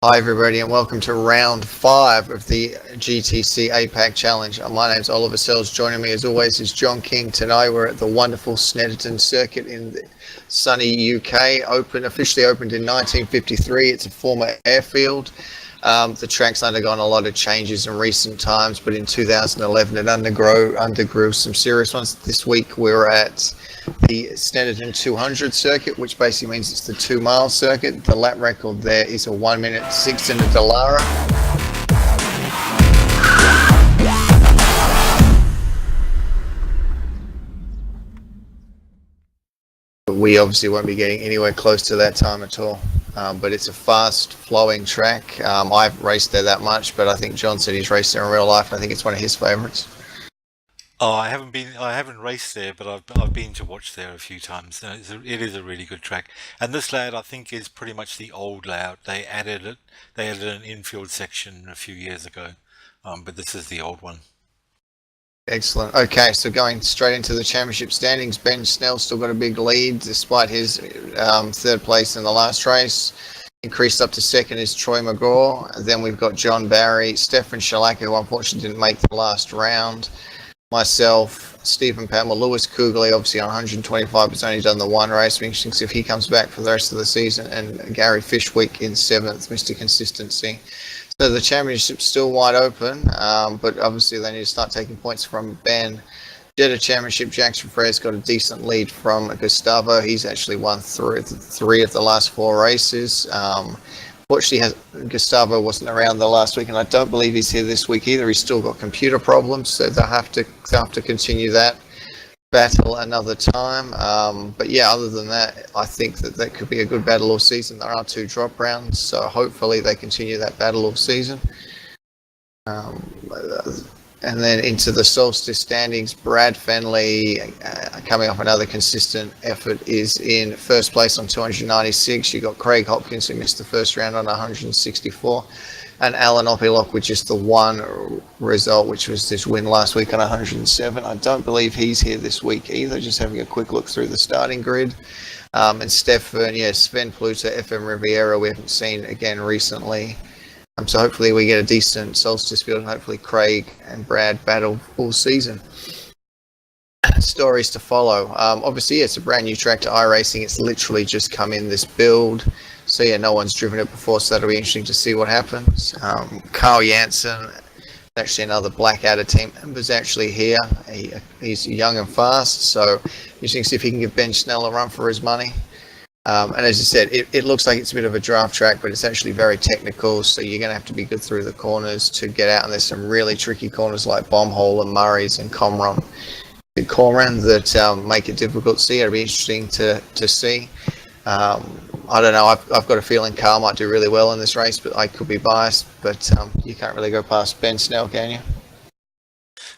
Hi everybody and welcome to round 5 of the GTC APAC Challenge. My name's Oliver Sells. Joining me as always is John King. Today we're at the wonderful Snetterton circuit in the sunny UK. Officially opened in 1953. It's a former airfield. The track's undergone a lot of changes in recent times, but in 2011 it undergrew some serious ones. This week we're at the Snetterton 200 circuit, which basically means it's the 2 mile circuit. The lap record there is a 1 minute 6 in a Dallara. We obviously won't be getting anywhere close to that time at all. But it's a fast flowing track. I've raced there that much, but I think John said he's raced there in real life. I think it's one of his favourites. Oh, I haven't raced there, but I've been to watch there a few times. It is a really good track. And this layout, I think, is pretty much the old layout. They added an infield section a few years ago, but this is the old one. Excellent. Okay, so going straight into the championship standings, Ben Snell still got a big lead despite his third place in the last race. Increased up to second is Troy McGraw. Then we've got John Barry, Stefan Shalaka, who unfortunately didn't make the last round. Myself, Stephen Pamela, Lewis Kugley, obviously on 125, has only done the one race. It'll be interesting to see if he comes back for the rest of the season. And Gary Fishwick in 7th, Mr. Consistency. So the championship's still wide open, but obviously they need to start taking points from Ben. Jetta Championship, Jackson Frere's got a decent lead from Gustavo. He's actually won three of the last 4 races. Fortunately, Gustavo wasn't around the last week, and I don't believe he's here this week either. He's still got computer problems, so they'll have to continue that battle another time. But yeah, other than that, I think that could be a good battle all season. There are 2 drop rounds, so hopefully they continue that battle all season. And then into the Solstice standings, Brad Fenley, coming off another consistent effort, is in first place on 296. You've got Craig Hopkins, who missed the first round on 164. And Alan Opilok with just the one result, which was this win last week on 107. I don't believe he's here this week either, just having a quick look through the starting grid. And Sven Pluta, FM Riviera, we haven't seen again recently. So hopefully we get a decent Solstice field, and hopefully Craig and Brad battle all season. Stories to follow. Obviously, it's a brand new track to iRacing. It's literally just come in this build. So yeah, no one's driven it before, so that'll be interesting to see what happens. Carl Janssen, actually another Blackadder team member's actually here. He's young and fast, so interesting to see if he can give Ben Snell a run for his money. And as I said, it looks like it's a bit of a draft track, but it's actually very technical, so you're going to have to be good through the corners to get out, and there's some really tricky corners like Bombhole and Murray's and Comron that make it difficult. So yeah, it'll be interesting to see. I don't know, I've got a feeling Carl might do really well in this race, but I could be biased, but you can't really go past Ben Snell, can you?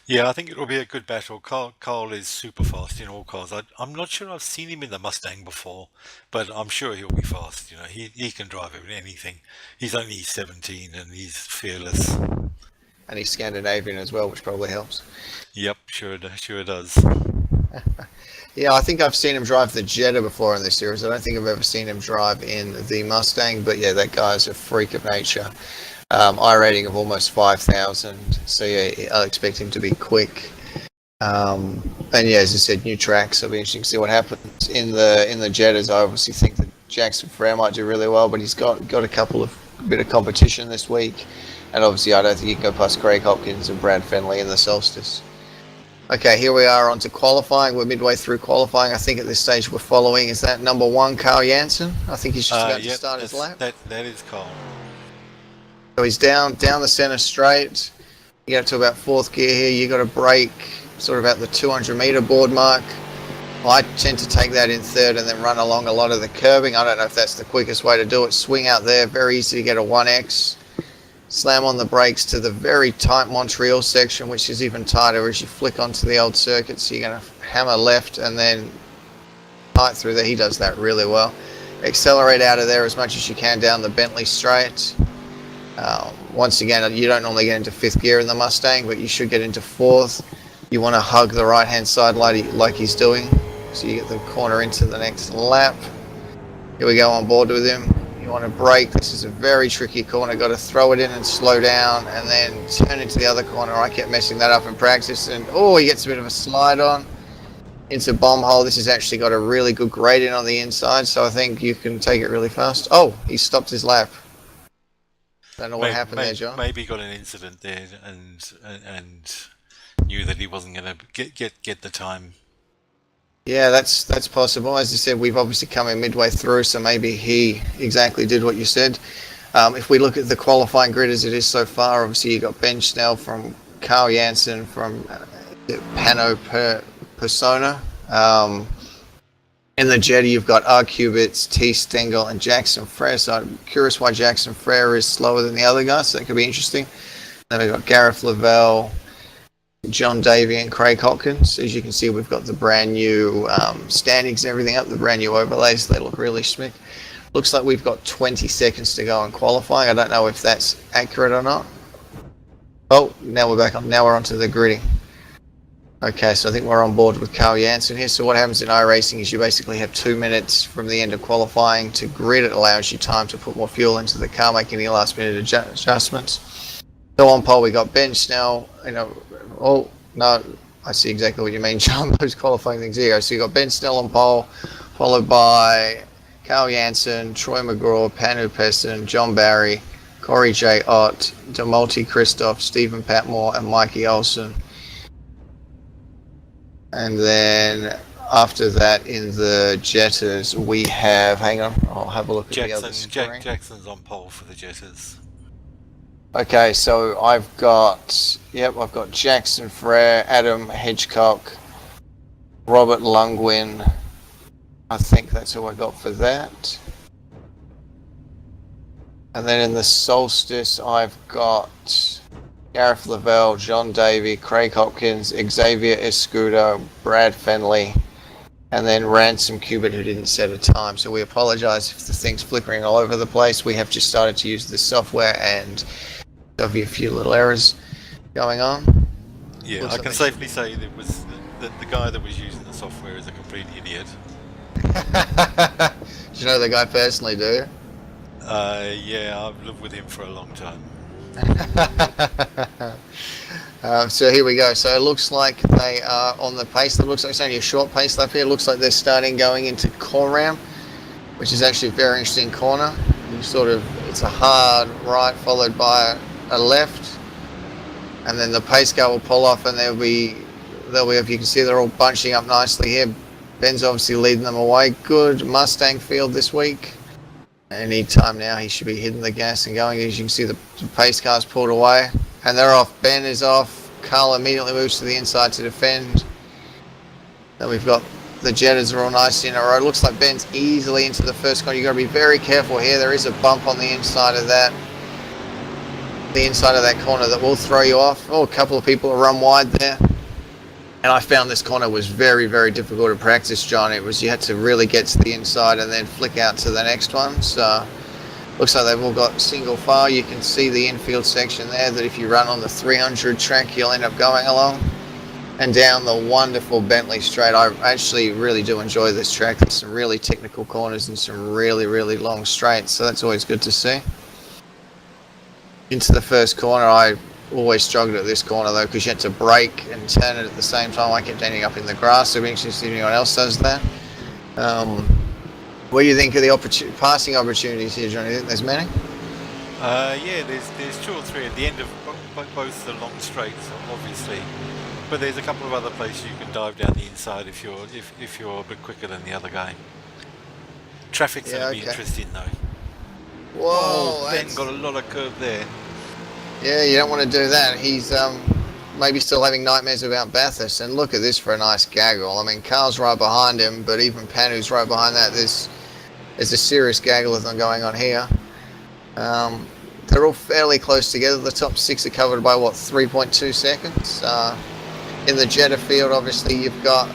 Yeah, I think it'll be a good battle. Carl is super fast in all cars. I'm not sure I've seen him in the Mustang before, but I'm sure he'll be fast. You know, he can drive anything. He's only 17 and he's fearless. And he's Scandinavian as well, which probably helps. Yep, sure does. Yeah, I think I've seen him drive the Jetta before in this series. I don't think I've ever seen him drive in the Mustang, but yeah, that guy's a freak of nature. I rating of almost 5,000, so yeah, I expect him to be quick. And yeah, as I said, new tracks, so it'll be interesting to see what happens in the Jettas. I obviously think that Jackson Frere might do really well, but he's got a bit of competition this week, and obviously I don't think you can go past Craig Hopkins and Brad Fenley in the Solstice. Okay, here we are on to qualifying. We're midway through qualifying. I think at this stage we're following, is that number 1, Carl Janssen? I think he's just about to start his lap. That is Carl. So he's down the centre straight. You get up to about 4th gear here. You got to brake sort of at the 200 metre board mark. I tend to take that in 3rd and then run along a lot of the curbing. I don't know if that's the quickest way to do it. Swing out there, very easy to get a 1X. Slam on the brakes to the very tight Montreal section, which is even tighter as you flick onto the old circuit. So you're going to hammer left and then tight through there. He does that really well. Accelerate out of there as much as you can down the Bentley straight. Once again, you don't normally get into 5th gear in the Mustang, but you should get into 4th. You want to hug the right hand side like he's doing, so you get the corner into the next lap. Here we go, on board with him. You You want to brake. This is a very tricky corner. Got to throw it in and slow down, and then turn into the other corner. I kept messing that up in practice, and he gets a bit of a slide on into bomb hole. This has actually got a really good gradient on the inside, so I think you can take it really fast. Oh, he stopped his lap. Don't know what happened there, John. Maybe he got an incident there and knew that he wasn't going to get the time. Yeah, that's possible. As I said, we've obviously come in midway through, so maybe he exactly did what you said. If we look at the qualifying grid as it is so far, obviously you got Ben Snell from Carl Janssen from Pano Persona. In the Jetta, you've got R. Cubits, T. Stengel, and Jackson Frere. So I'm curious why Jackson Frere is slower than the other guys. So that could be interesting. Then we've got Gareth Lavelle, John Davey, and Craig Hopkins. As you can see, we've got the brand new standings and everything up, the brand new overlays. They look really slick. Looks like we've got 20 seconds to go in qualifying. I don't know if that's accurate or not. Oh, now we're back on. Now we're onto the gridding. Okay, so I think we're on board with Carl Janssen here. So what happens in iRacing is you basically have 2 minutes from the end of qualifying to grid. It allows you time to put more fuel into the car, make any last minute adjustments. So on pole we got Ben Snell. Oh no, I see exactly what you mean, John. Those qualifying things here. So you got Ben Snell on pole, followed by Carl Janssen, Troy McGraw, Panu Pesson, John Barry, Corey J. Ott, DeMulti Christoph, Stephen Patmore, and Mikey Olsen. And then after that, in the Jettas, we have. Hang on, I'll have a look at the other screen. Jackson's on pole for the Jettas. Okay, so I've got Jackson Frere, Adam Hedgecock, Robert Lungwin. I think that's who I got for that. And then in the Solstice, I've got Gareth Lavelle, John Davey, Craig Hopkins, Xavier Escudo, Brad Fenley, and then Ransom Cubit, who didn't set a time. So we apologise if the thing's flickering all over the place. We have just started to use the software, and there'll be a few little errors going on. Yeah, I can safely say that the guy that was using the software is a complete idiot. Do you know the guy personally, do you? Yeah, I've lived with him for a long time. So here we go. So it looks like they are on the pace. It looks like it's only a short pace lap here. It looks like they're starting going into Coram, which is actually a very interesting corner. It's a hard right followed by a left, and then the pace car will pull off, and they'll be if you can see, they're all bunching up nicely here. Ben's obviously leading them away. Good Mustang field this week. Any time now he should be hitting the gas and going. As you can see, the pace car's pulled away and they're off. Ben is off. Carl immediately moves to the inside to defend. Then we've got the Jettas are all nicely in a row. It looks like Ben's easily into the first corner. You've got to be very careful here. There is a bump on the inside of that corner that will throw you off. Oh, a couple of people have run wide there. And I found this corner was very, very difficult to practice, John. You had to really get to the inside and then flick out to the next one. So looks like they've all got single file. You can see the infield section there that if you run on the 300 track, you'll end up going along. And down the wonderful Bentley Straight. I actually really do enjoy this track. There's some really technical corners and some really, really long straights. So that's always good to see. Into the first corner, I always struggled at this corner though, because you had to brake and turn it at the same time. I kept ending up in the grass, so it'll be interesting to see if anyone else does that. What do you think of the passing opportunities here, John? Do you think there's many? Yeah, there's 2 or 3 at the end of both the long straights, obviously. But there's a couple of other places you can dive down the inside if you're a bit quicker than the other guy. Traffic's going to be interesting though. Whoa, Ben got a lot of curve there. Yeah, you don't want to do that. He's maybe still having nightmares about Bathurst. And look at this for a nice gaggle. I mean, Carl's right behind him, but even Panu's right behind that. There's a serious gaggle-a-thon going on here. They're all fairly close together. The top 6 are covered by, 3.2 seconds. In the Jetta field, obviously, you've got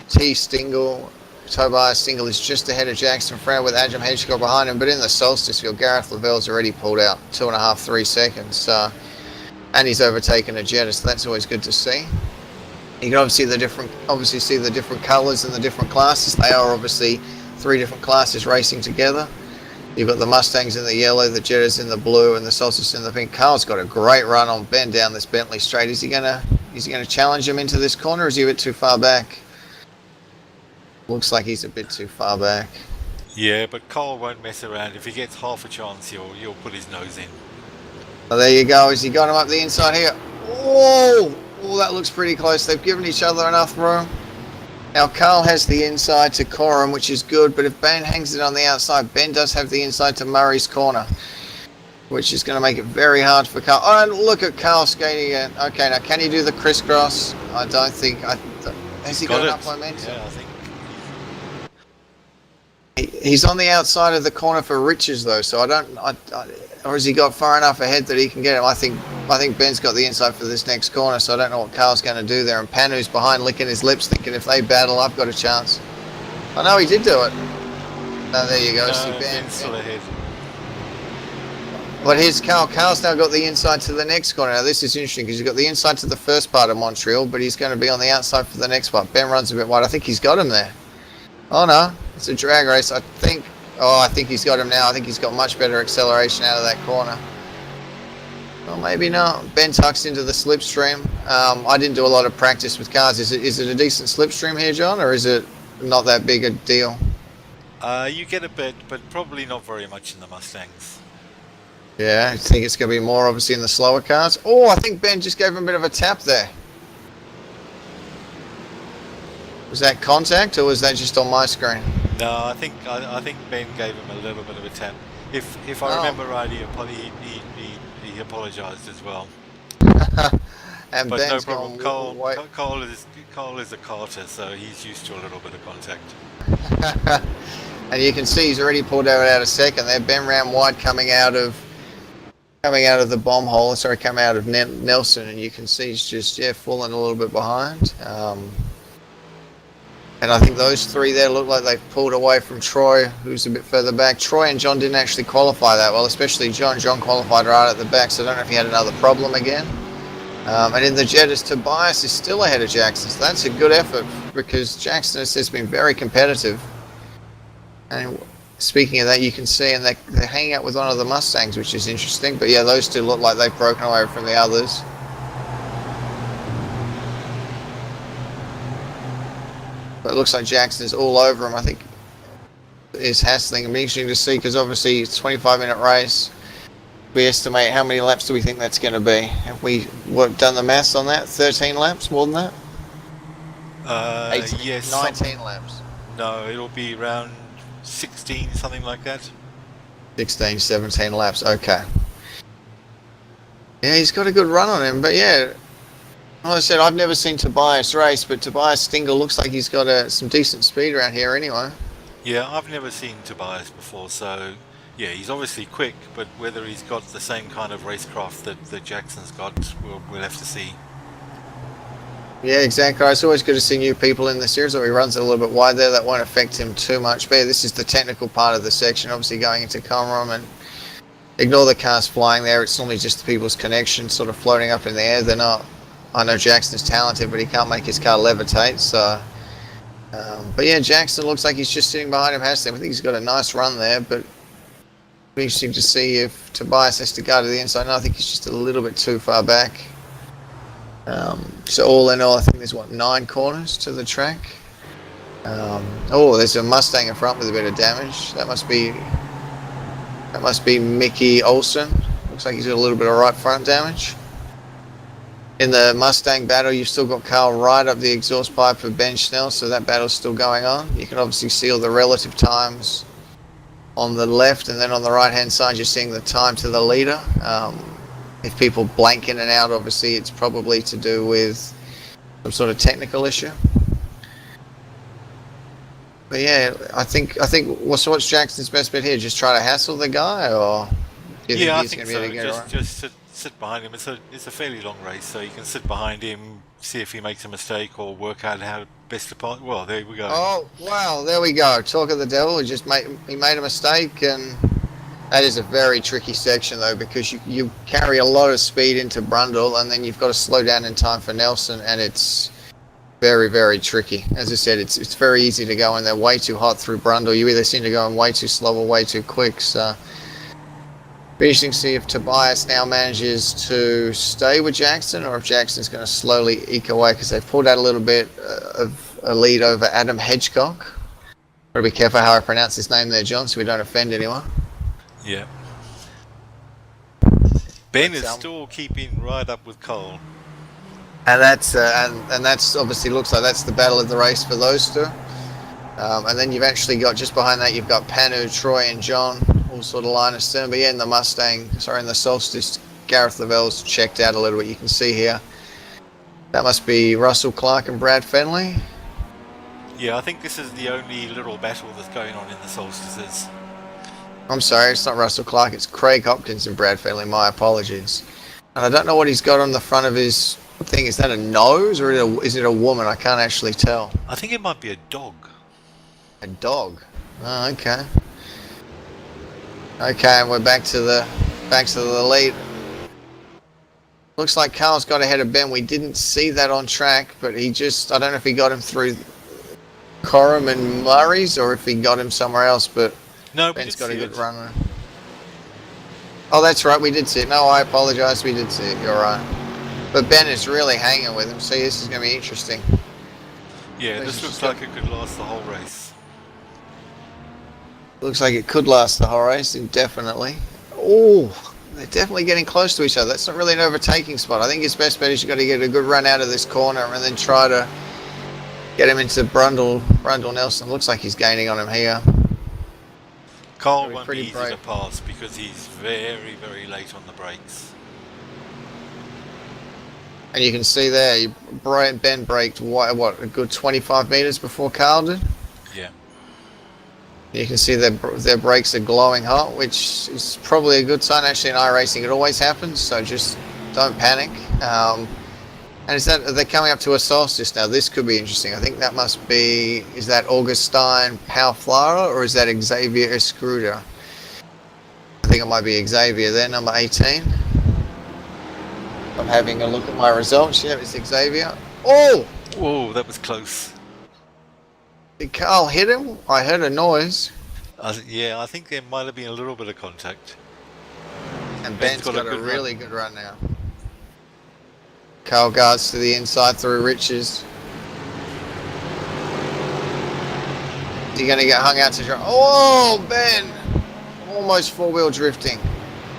T. Stingle. Tobias Stingle is just ahead of Jackson Frere with Adam Hedgecock behind him. But in the Solstice field, Gareth Lavelle's already pulled out 2.5, 3 seconds. And he's overtaken a Jetta, so that's always good to see. You can obviously see the different colours and the different classes. They are obviously 3 different classes racing together. You've got the Mustangs in the yellow, the Jettas in the blue, and the Solstice in the pink. Carl's got a great run on Ben down this Bentley straight. Is he gonna challenge him into this corner, or is he a bit too far back? Looks like he's a bit too far back. Yeah, but Carl won't mess around. If he gets half a chance, he'll put his nose in. Oh, there you go. Has he got him up the inside here? Oh, that looks pretty close. They've given each other enough room. Now, Carl has the inside to Coram, which is good, but if Ben hangs it on the outside, Ben does have the inside to Murray's corner, which is going to make it very hard for Carl. Oh, and look at Carl skating again. Okay, now can he do the crisscross? I don't think. Has he got enough momentum? Yeah, I think. He's on the outside of the corner for Richards, though, so or has he got far enough ahead that he can get him? I think Ben's got the inside for this next corner, so I don't know what Carl's going to do there. And Panu's behind, licking his lips, thinking if they battle, I've got a chance. Oh no, he did do it. Oh, there you go. See Ben's still ahead. But here's Carl. Carl's now got the inside to the next corner. Now this is interesting because he's got the inside to the first part of Montreal, but he's going to be on the outside for the next part. Ben runs a bit wide. I think he's got him there. Oh no, it's a drag race. I think he's got him now. I think he's got much better acceleration out of that corner. Well, maybe not. Ben tucks into the slipstream. I didn't do a lot of practice with cars. Is it a decent slipstream here, John, or is it not that big a deal? You get a bit, but probably not very much in the Mustangs. Yeah, I think it's going to be more obviously in the slower cars. Oh, I think Ben just gave him a bit of a tap there. Was that contact, or was that just on my screen? No, I think Ben gave him a little bit of a tap. If I remember right, he apologised as well. And but Ben's no problem. Carl is a karter, so he's used to a little bit of contact. And you can see he's already pulled out a second there. Ben ran wide coming out of the bomb hole. Sorry, coming out of Nelson, and you can see he's just falling a little bit behind. And I think those three there look like they've pulled away from Troy, who's a bit further back. Troy and John didn't actually qualify that well, especially John. John qualified right at the back, so I don't know if he had another problem again. And in the Jettas, Tobias is still ahead of Jackson, so that's a good effort because Jackson has been very competitive. And speaking of that, you can see, and they're hanging out with one of the Mustangs, which is interesting. But yeah, those two look like they've broken away from the others. But it looks like Jackson's all over him. I think is hassling. It'll be interesting to see because obviously it's a 25-minute race. We estimate how many laps do we think that's going to be? Have we done the maths on that? 13 laps? More than that? 18, yes. 19 laps. No, it'll be around 16, something like that. 16, 17 laps. Okay. Yeah, he's got a good run on him. But yeah, like I said, I've never seen Tobias race, but Tobias Stingle looks like he's got some decent speed around here anyway. Yeah, I've never seen Tobias before, so yeah, he's obviously quick, but whether he's got the same kind of racecraft that Jackson's got, we'll have to see. Yeah, exactly. It's always good to see new people in the series. Or he runs it a little bit wide there. That won't affect him too much. But yeah, this is the technical part of the section, obviously going into Comeron, and ignore the cars flying there. It's normally just the people's connection sort of floating up in the air. They're not. I know Jackson's talented, but he can't make his car levitate. So, but yeah, Jackson looks like he's just sitting behind him. I think he's got a nice run there, but it'll be interesting to see if Tobias has to go to the inside. No, I think he's just a little bit too far back. So all in all, I think there's 9 corners to the track. There's a Mustang in front with a bit of damage. That must be Mickey Olsen. Looks like he's got a little bit of right front damage. In the Mustang battle, you've still got Carl right up the exhaust pipe for Ben Schnell, so that battle's still going on. You can obviously see all the relative times on the left, and then on the right hand side you're seeing the time to the leader. If people blank in and out, obviously it's probably to do with some sort of technical issue. But yeah, I think what's Jackson's best bet here? Just try to hassle the guy, or do you think he's going to be able to get around? Just sit behind him. It's a fairly long race, so you can sit behind him, see if he makes a mistake, or work out how best to part. Well, there we go. Oh wow, there we go. Talk of the devil. He made a mistake, and that is a very tricky section though, because you carry a lot of speed into Brundle, and then you've got to slow down in time for Nelson, and it's Very, very tricky. As I said, it's very easy to go in there way too hot through Brundle. You either seem to go in way too slow or way too quick. So, be interesting to see if Tobias now manages to stay with Jackson or if Jackson's going to slowly eke away, because they've pulled out a little bit of a lead over Adam Hedgecock. Got to be careful how I pronounce his name there, John, so we don't offend anyone. Yeah. Ben is still keeping right up with Cole. And that's and that's obviously looks like that's the battle of the race for those two. And then you've actually got, just behind that, you've got Panu, Troy, and John all sort of line astern. But yeah, in the Solstice, Gareth Lavell's checked out a little bit. You can see here that must be Russell Clark and Brad Fenley. Yeah, I think this is the only little battle that's going on in the Solstices. I'm sorry, it's not Russell Clark, it's Craig Hopkins and Brad Fenley. My apologies. And I don't know what he's got on the front of his thing. Is that a nose or is it a woman? I can't actually tell. I think it might be a dog. A dog. Oh, okay. Okay, and we're back to the lead. Looks like Carl's got ahead of Ben. We didn't see that on track, but I don't know if he got him through Coram and Murray's or if he got him somewhere else, but no, Ben's got a good run. Oh, that's right, we did see it. No, I apologise, we did see it. You're right. But Ben is really hanging with him. See, this is going to be interesting. Yeah, this looks like it could last the whole race. Looks like it could last the whole race, indefinitely. Oh, they're definitely getting close to each other. That's not really an overtaking spot. I think his best bet is you've got to get a good run out of this corner and then try to get him into Brundle Nelson. Looks like he's gaining on him here. Cole won't be easy to pass because he's very, very late on the brakes. And you can see there, Ben braked, what, a good 25 metres before Carl did? Yeah. You can see their brakes are glowing hot, which is probably a good sign. Actually, in iRacing, it always happens, so just don't panic. And they're coming up to a solstice now. This could be interesting. I think that must be, is that Augustine Pauflara or is that Xavier Escruder? I think it might be Xavier there, number 18. I'm having a look at my results. Yeah, it's Xavier. Oh! Whoa, that was close. Did Carl hit him? I heard a noise. Yeah, I think there might have been a little bit of contact. And Ben's got a really good run now. Carl guards to the inside through Riches. Is he going to get hung out to dry? Oh, Ben! Almost four-wheel drifting.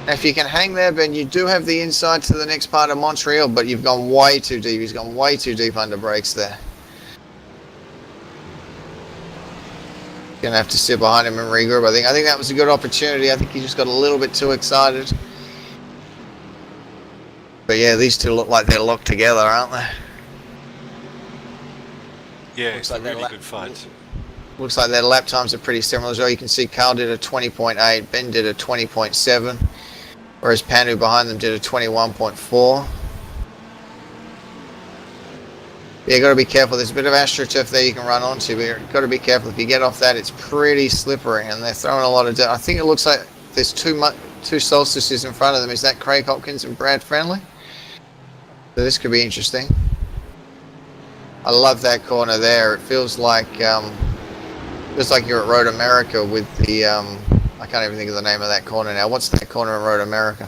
Now, if you can hang there, Ben, you do have the inside to the next part of Montreal, but you've gone way too deep. He's gone way too deep under brakes there. Going to have to sit behind him and regroup. I think that was a good opportunity. I think he just got a little bit too excited. But yeah, these two look like they're locked together, aren't they? Yeah, it's like a really good fight. Looks like their lap times are pretty similar as well. You can see Carl did a 20.8, Ben did a 20.7, whereas Panu behind them did a 21.4. Yeah, you got to be careful. There's a bit of AstroTurf there you can run onto, but you've got to be careful. If you get off that, it's pretty slippery, and they're throwing a lot of dirt. I think it looks like there's two solstices in front of them. Is that Craig Hopkins and Brad Friendly? So this could be interesting. I love that corner there. It feels like you're at Road America with the I can't even think of the name of that corner now. What's that corner in Road America?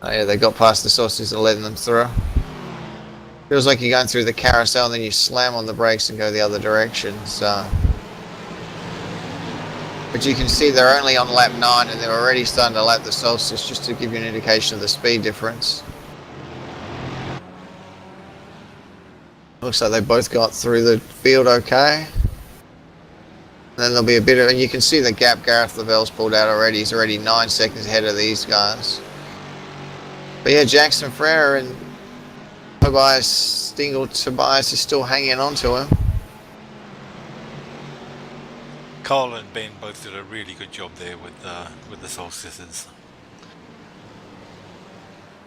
Oh yeah, they got past the solstices and letting them through. Feels like you're going through the carousel and then you slam on the brakes and go the other direction. So, but you can see they're only on lap 9 and they're already starting to lap the solstice, just to give you an indication of the speed difference. Looks like they both got through the field okay. And then there'll be a bit of, and you can see the gap Gareth Lavell's pulled out already. He's already 9 seconds ahead of these guys. But yeah, Jackson Frere and Tobias is still hanging on to him. Carl and Ben both did a really good job there with the solstices.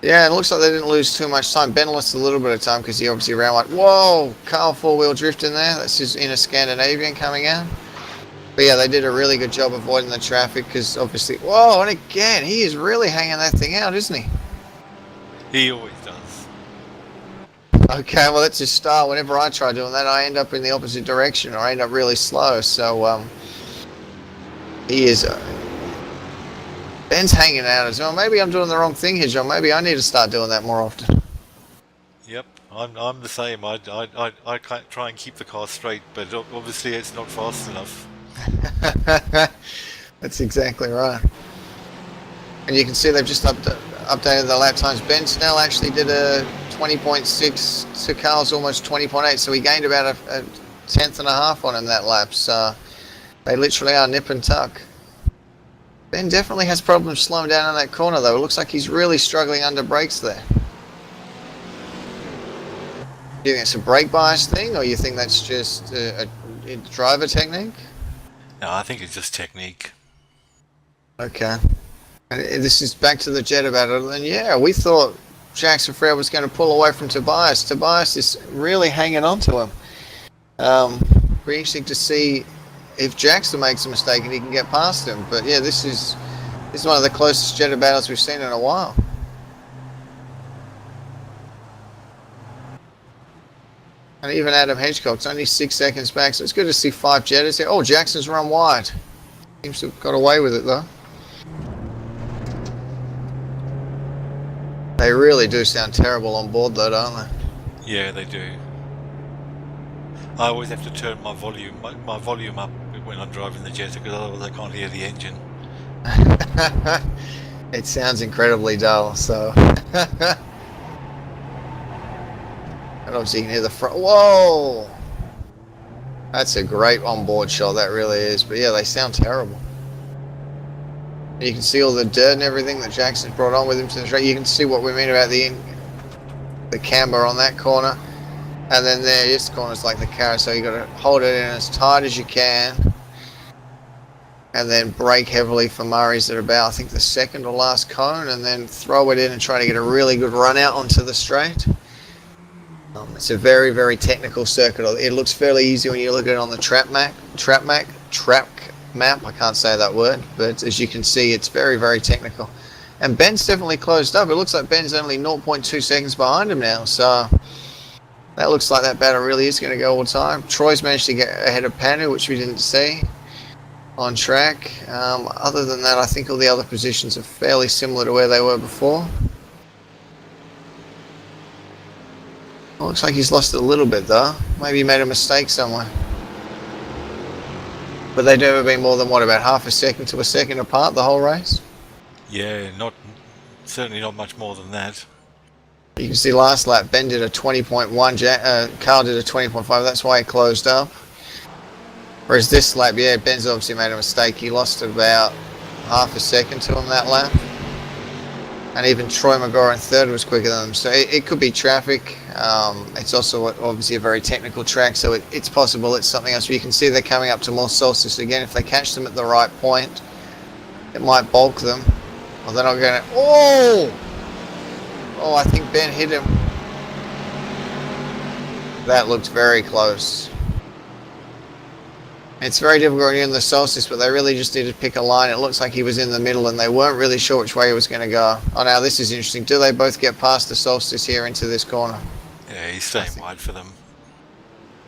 Yeah, it looks like they didn't lose too much time. Ben lost a little bit of time because he obviously ran like, whoa, Carl four-wheel drift in there. That's his inner Scandinavian coming out. But yeah, they did a really good job avoiding the traffic because obviously, whoa, and again, he is really hanging that thing out, isn't he? He always does. Okay, well that's his style. Whenever I try doing that, I end up in the opposite direction, or I end up really slow. So he is. Ben's hanging out as well. Maybe I'm doing the wrong thing here, John. Maybe I need to start doing that more often. Yep, I'm the same. I can't try and keep the car straight, but obviously it's not fast enough. That's exactly right. And you can see they've just updated the lap times. Ben Snell actually did a 20.6 to Carl's almost 20.8, so he gained about a tenth and a half on him that lap. So they literally are nip and tuck. Ben definitely has problems slowing down in that corner, though. It looks like he's really struggling under brakes there. Do you think it's a brake bias thing, or you think that's just a driver technique? No, I think it's just technique. Okay. And this is back to the Jet about it. And yeah, we thought Jackson Frere was going to pull away from Tobias. Tobias is really hanging on to him. Pretty interesting to see if Jackson makes a mistake and he can get past him. But yeah, this is one of the closest Jetta battles we've seen in a while. And even Adam Hedgecock's only 6 seconds back, so it's good to see 5 Jettas here. Oh, Jackson's run wide. Seems to have got away with it though. They really do sound terrible on board though, don't they? Yeah, they do. I always have to turn my volume up when I'm driving the Jetta, because otherwise I can't hear the engine. It sounds incredibly dull, so. And obviously you can hear the front. Whoa! That's a great onboard shot, that really is. But yeah, they sound terrible. And you can see all the dirt and everything that Jackson's brought on with him to the track. You can see what we mean about the camber on that corner. And then there, this corner's like the carousel. You got to hold it in as tight as you can. And then brake heavily for Murray's at about, I think, the second or last cone. And then throw it in and try to get a really good run out onto the straight. It's a very, very technical circuit. It looks fairly easy when you look at it on the track map. I can't say that word, but as you can see, it's very, very technical. And Ben's definitely closed up. It looks like Ben's only 0.2 seconds behind him now, so that looks like that battle really is going to go all the time. Troy's managed to get ahead of Panu, which we didn't see on track. Other than that, I think all the other positions are fairly similar to where they were before. Well, looks like he's lost it a little bit though. Maybe he made a mistake somewhere. But they've never been more than, what, about half a second to a second apart the whole race? Yeah, certainly not much more than that. You can see last lap Ben did a 20.1, Carl did a 20.5, that's why he closed up. Whereas this lap, yeah, Ben's obviously made a mistake. He lost about half a second to him that lap. And even Troy McGraw in third was quicker than them. So it could be traffic. It's also obviously a very technical track, so it's possible it's something else. But you can see they're coming up to more Solstice again. If they catch them at the right point, it might bulk them. Well, they're not going to... Oh! Oh, I think Ben hit him. That looked very close. It's very difficult when you're in the Solstice, but they really just need to pick a line. It looks like he was in the middle and they weren't really sure which way he was going to go. Oh, now this is interesting. Do they both get past the Solstice here into this corner? Yeah, he's staying wide for them.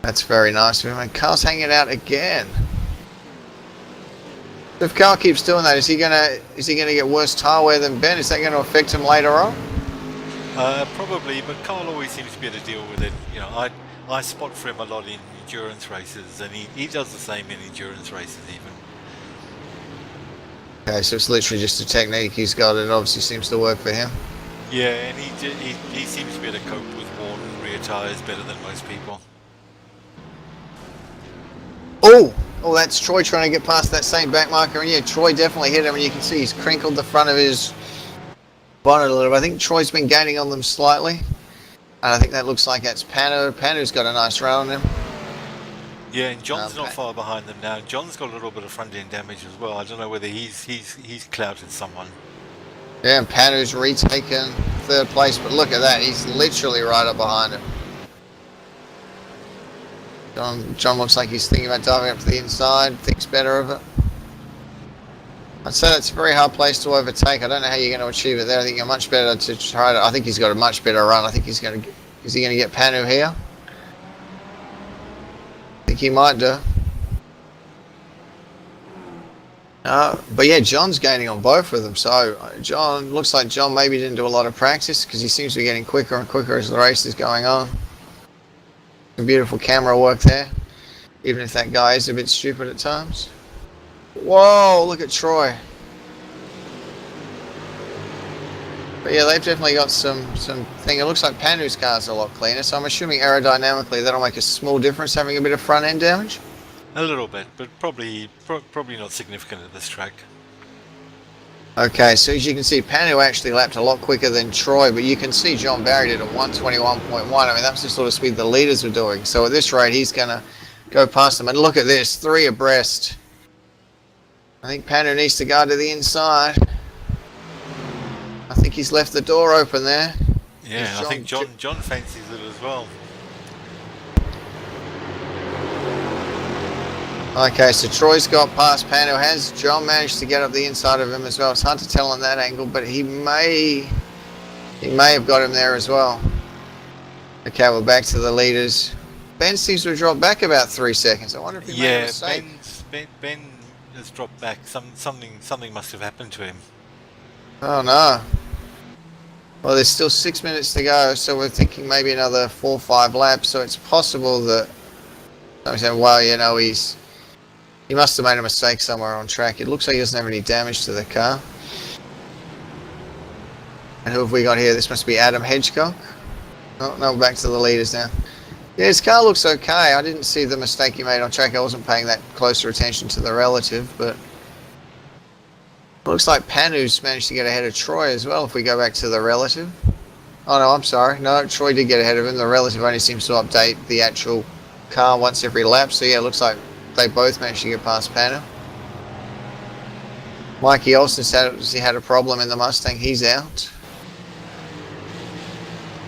That's very nice of him. And Carl's hanging out again. If Carl keeps doing that, is he gonna get worse tyre wear than Ben? Is that going to affect him later on? Probably, but Carl always seems to be able to deal with it. You know, I spot for him a lot in endurance races, and he does the same in endurance races even. Okay, so it's literally just a technique he's got, and it obviously seems to work for him. Yeah, and he seems to be able to cope with worn rear tyres better than most people. Oh, that's Troy trying to get past that same back marker, and yeah, Troy definitely hit him, and you can see he's crinkled the front of his bonnet a little bit. I think Troy's been gaining on them slightly, and I think that looks like that's Pano. Pano's got a nice run on him. Yeah, and John's not far behind them now. John's got a little bit of front end damage as well. I don't know whether he's clouted someone. Yeah, and Pano's retaken third place, but look at that, he's literally right up behind him. John looks like he's thinking about diving up to the inside, thinks better of it. I'd say that's a very hard place to overtake. I don't know how you're going to achieve it there. I think you're much better to try to... I think he's got a much better run. I think he's going to Is he going to get Panu here? I think he might do. But yeah, John's gaining on both of them. So John, looks like John maybe didn't do a lot of practice because he seems to be getting quicker and quicker as the race is going on. Some beautiful camera work there, even if that guy is a bit stupid at times. Whoa, look at Troy. But yeah, they've definitely got some thing. It looks like Panu's car's a lot cleaner, so I'm assuming aerodynamically that'll make a small difference having a bit of front end damage. A little bit, but probably not significant at this track. Okay, so as you can see, Panu actually lapped a lot quicker than Troy, but you can see John Barry did a 121.1. I mean, that's the sort of speed the leaders were doing. So at this rate, he's going to go past them. And look at this, 3 abreast. I think Panu needs to go to the inside. I think he's left the door open there. Yeah, I think John fancies it as well. Okay, so Troy's got past Panu. Has John managed to get up the inside of him as well? It's hard to tell on that angle, but he may have got him there as well. Okay, we're back to the leaders. Ben seems to have dropped back about 3 seconds. I wonder if he made a mistake. Ben has dropped back. Something must have happened to him. Oh no. Well, there's still 6 minutes to go, so we're thinking maybe another 4 or 5 laps. So it's possible that I'm saying, well, you know, he must have made a mistake somewhere on track. It looks like he doesn't have any damage to the car. And who have we got here? This must be Adam Hedgecock. Oh, no, back to the leaders now. Yeah, his car looks okay. I didn't see the mistake he made on track. I wasn't paying that closer attention to the relative, but looks like Panu's managed to get ahead of Troy as well if we go back to the relative. Oh no, I'm sorry. No, Troy did get ahead of him. The relative only seems to update the actual car once every lap. So yeah, it looks like they both managed to get past Panu. Mikey Olsen said he had a problem in the Mustang. He's out.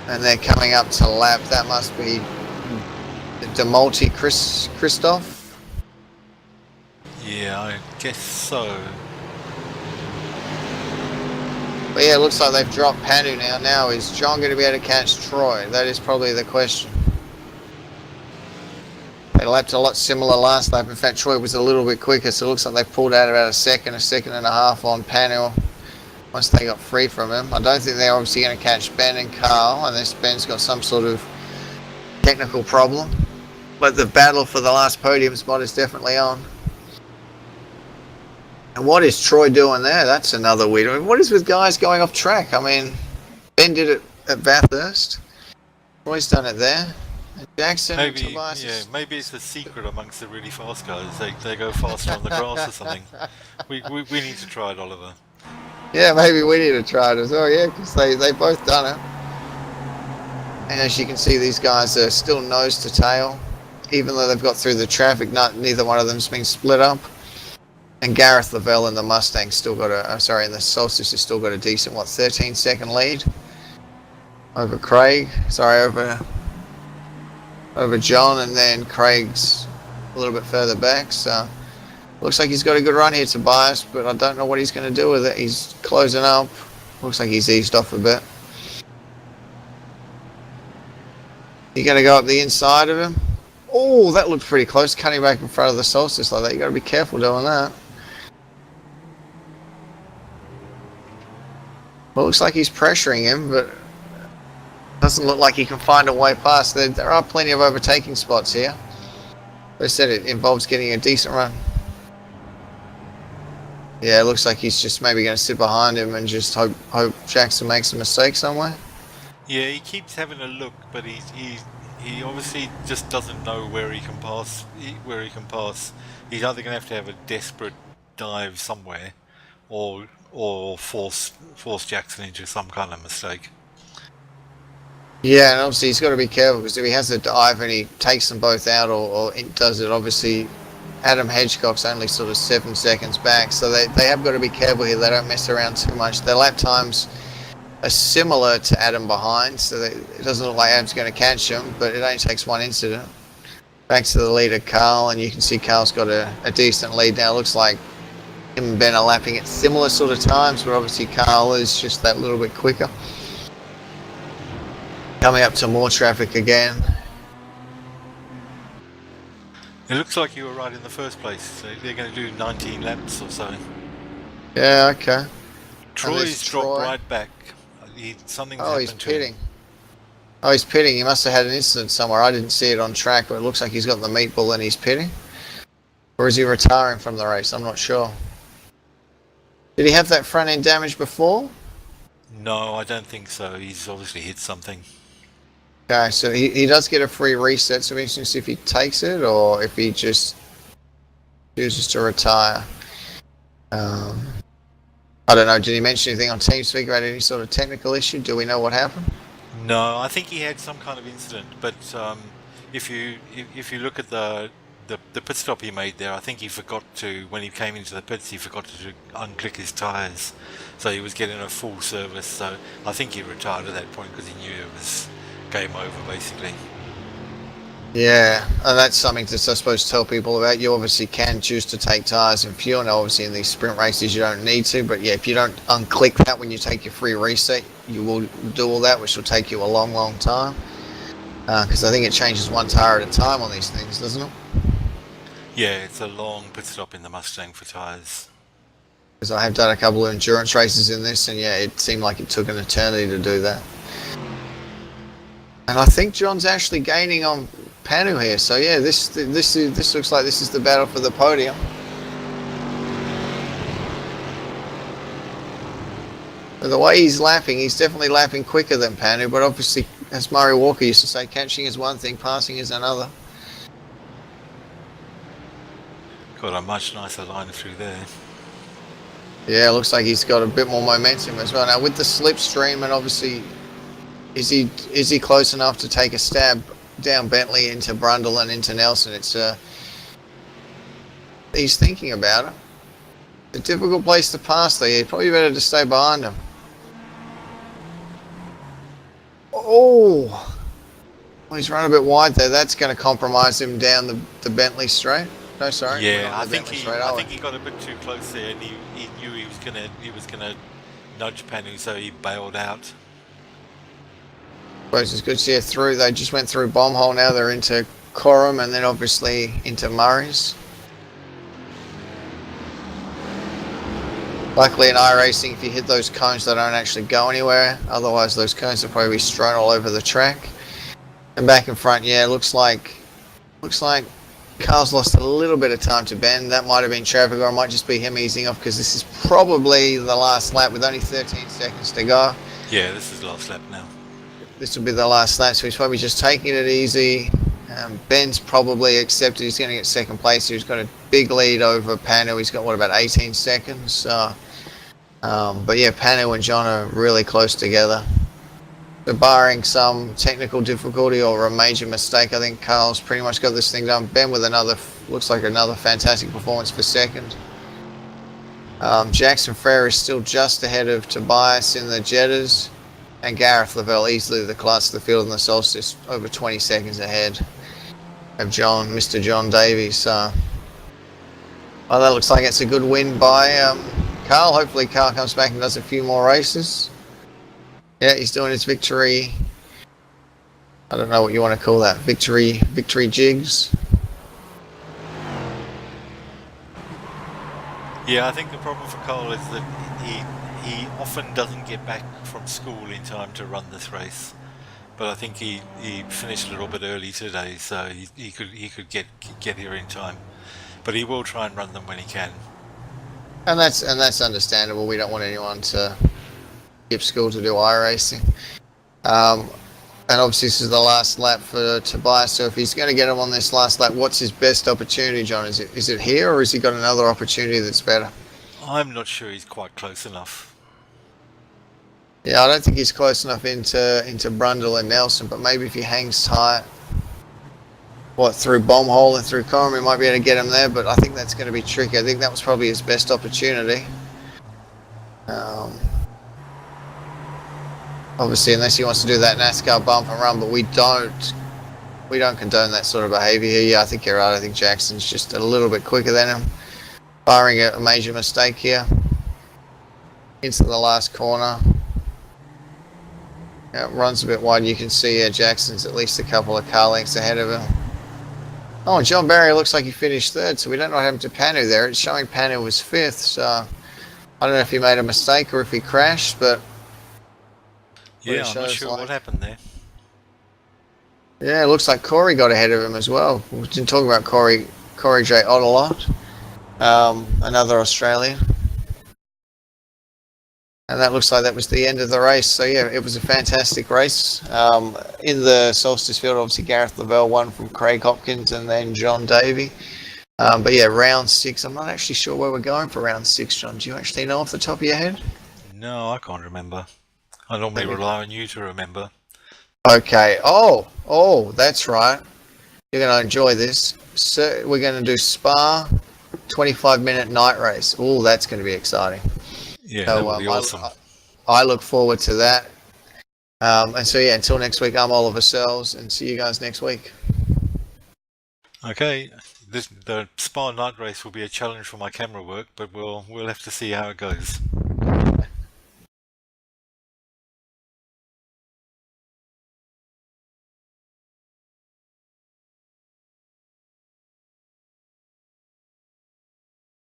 And they're coming up to lap. That must be DeMulti Christoph. Yeah, I guess so. But yeah, it looks like they've dropped Panu now. Now, is John going to be able to catch Troy? That is probably the question. They lapped a lot similar last lap. In fact, Troy was a little bit quicker, so it looks like they've pulled out about a second and a half on Panu once they got free from him. I don't think they're obviously going to catch Ben and Carl unless Ben's got some sort of technical problem. But the battle for the last podium spot is definitely on. And what is Troy doing there? That's another weird. I mean, what is with guys going off track? I mean, Ben did it at Bathurst. Troy's done it there. And Jackson, maybe it's a secret amongst the really fast guys. They go faster on the grass or something. We need to try it, Oliver. Yeah, maybe we need to try it as well. Yeah, because they both done it. And as you can see, these guys are still nose to tail, even though they've got through the traffic. Neither one of them's been split up. And Gareth Lavelle in the Mustang still got in the Solstice has still got a decent 13-second lead over Craig. Over John, and then Craig's a little bit further back. So looks like he's got a good run here, Tobias, but I don't know what he's going to do with it. He's closing up. Looks like he's eased off a bit. You going to go up the inside of him? Oh, that looked pretty close, cutting back in front of the Solstice like that. You got to be careful doing that. Well, looks like he's pressuring him, but doesn't look like he can find a way past. There are plenty of overtaking spots here. As I said, it involves getting a decent run. Yeah, it looks like he's just maybe going to sit behind him and just hope Jackson makes a mistake somewhere. Yeah, he keeps having a look, but he obviously just doesn't know where he can pass. He's either going to have a desperate dive somewhere, or force Jackson into some kind of mistake. Yeah, and obviously he's got to be careful, because if he has a dive and he takes them both out or does it, obviously Adam Hedgecock's only sort of 7 seconds back, so they have got to be careful here. They don't mess around too much. Their lap times are similar to Adam behind, so it doesn't look like Adam's going to catch him, but it only takes one incident. Back to the leader, Carl, and you can see Carl's got a decent lead now. It looks like him and Ben are lapping at similar sort of times, but obviously Carl is just that little bit quicker. Coming up to more traffic again. It looks like you were right in the first place. So they're going to do 19 laps or so. Yeah, okay. Troy's dropped Troy. right back. Something's Oh, he's happened to him. pitting. Oh, he's pitting. He must have had an incident somewhere. I didn't see it on track, but it looks like he's got the meatball and he's pitting. Or is he retiring from the race? I'm not sure. Did he have that front end damage before? No, I don't think so. He's obviously hit something. Okay, so he does get a free reset, so we're interested to see if he takes it or if he just chooses to retire. I don't know, did he mention anything on TeamSpeak about any sort of technical issue? Do we know what happened? No, I think he had some kind of incident, but if you look at the pit stop he made there, I think he forgot to, when he came into the pits, he forgot to unclick his tyres, so he was getting a full service. So I think he retired at that point because he knew it was game over, basically. Yeah, and that's something to, I suppose, tell people about. You obviously can choose to take tyres and fuel, and obviously in these sprint races you don't need to, but yeah, if you don't unclick that when you take your free reset, you will do all that, which will take you a long time, because I think it changes one tyre at a time on these things, doesn't it? Yeah, it's a long pit stop in the Mustang for tyres. Because I have done a couple of endurance races in this, and yeah, it seemed like it took an eternity to do that. And I think John's actually gaining on Panu here, so yeah, this looks like this is the battle for the podium. But the way he's lapping, he's definitely lapping quicker than Panu, but obviously, as Murray Walker used to say, catching is one thing, passing is another. Got a much nicer line through there. Yeah, it looks like he's got a bit more momentum as well. Now with the slipstream, and obviously, is he close enough to take a stab down Bentley into Brundle and into Nelson? It's he's thinking about it. It's a difficult place to pass there. Probably better to stay behind him. Oh, well, he's run a bit wide there. That's going to compromise him down the Bentley straight. No, sorry. Yeah, I think he got a bit too close there, and he knew he was gonna nudge Panu, so he bailed out. Suppose it's good to see through. They just went through bomb hole. Now they're into Coram and then obviously into Murray's. Luckily in iRacing, if you hit those cones, they don't actually go anywhere. Otherwise, those cones will probably be strewn all over the track. And back in front, yeah, looks like Carl's lost a little bit of time to bend. That might have been traffic, or it might just be him easing off, because this is probably the last lap with only 13 seconds to go. Yeah, this is the last lap now. This will be the last lap, so he's probably just taking it easy. Ben's probably accepted he's going to get second place. He's got a big lead over Panu. He's got, what, about 18 seconds? But yeah, Panu and John are really close together. So barring some technical difficulty or a major mistake, I think Carl's pretty much got this thing done. Ben with looks like another fantastic performance for second. Jackson Frere is still just ahead of Tobias in the Jetters, and Gareth Lavelle easily the class of the field in the Solstice, over 20 seconds ahead of Mr. John Davies. Well, that looks like it's a good win by Carl. Hopefully Carl comes back and does a few more races. Yeah, he's doing his victory. I don't know what you want to call that. Victory jigs. Yeah, I think the problem for Carl is that he often doesn't get back from school in time to run this race. But I think he finished a little bit early today, so he could get here in time. But he will try and run them when he can. And that's understandable. We don't want anyone to skip school to do iRacing. And obviously this is the last lap for Tobias, so if he's going to get him on this last lap, what's his best opportunity, John? Is it here, or has he got another opportunity that's better? I'm not sure he's quite close enough. Yeah, I don't think he's close enough into Brundle and Nelson, but maybe if he hangs tight, through bomb hole and through Coram, we might be able to get him there, but I think that's going to be tricky. I think that was probably his best opportunity. Obviously, unless he wants to do that NASCAR bump and run, but we don't condone that sort of behaviour here. Yeah, I think you're right. I think Jackson's just a little bit quicker than him, barring a major mistake here. Into the last corner. Yeah, runs a bit wide. You can see Jackson's at least a couple of car lengths ahead of him. Oh, John Barry looks like he finished third, so we don't know what happened to Panu there. It's showing Panu was fifth, so I don't know if he made a mistake or if he crashed, but what it Yeah, I'm not shows sure what like. happened there. Yeah, it looks like Corey got ahead of him as well. We've been talking about Corey J. Ott a lot, another Australian. And that looks like that was the end of the race. So yeah, it was a fantastic race. In the Solstice field, obviously Gareth Lavelle won from Craig Hopkins and then John Davey. But yeah, round 6. I'm not actually sure where we're going for round 6, John. Do you actually know off the top of your head? No, I can't remember. I normally rely on you to remember. Okay. Oh, that's right. You're going to enjoy this. So we're going to do Spa 25-minute night race. Oh, that's going to be exciting. Yeah, So that would be awesome. I look forward to that. And so yeah, until next week, I'm Oliver Sells, and see you guys next week. Okay, the Spa night race will be a challenge for my camera work, but we'll have to see how it goes.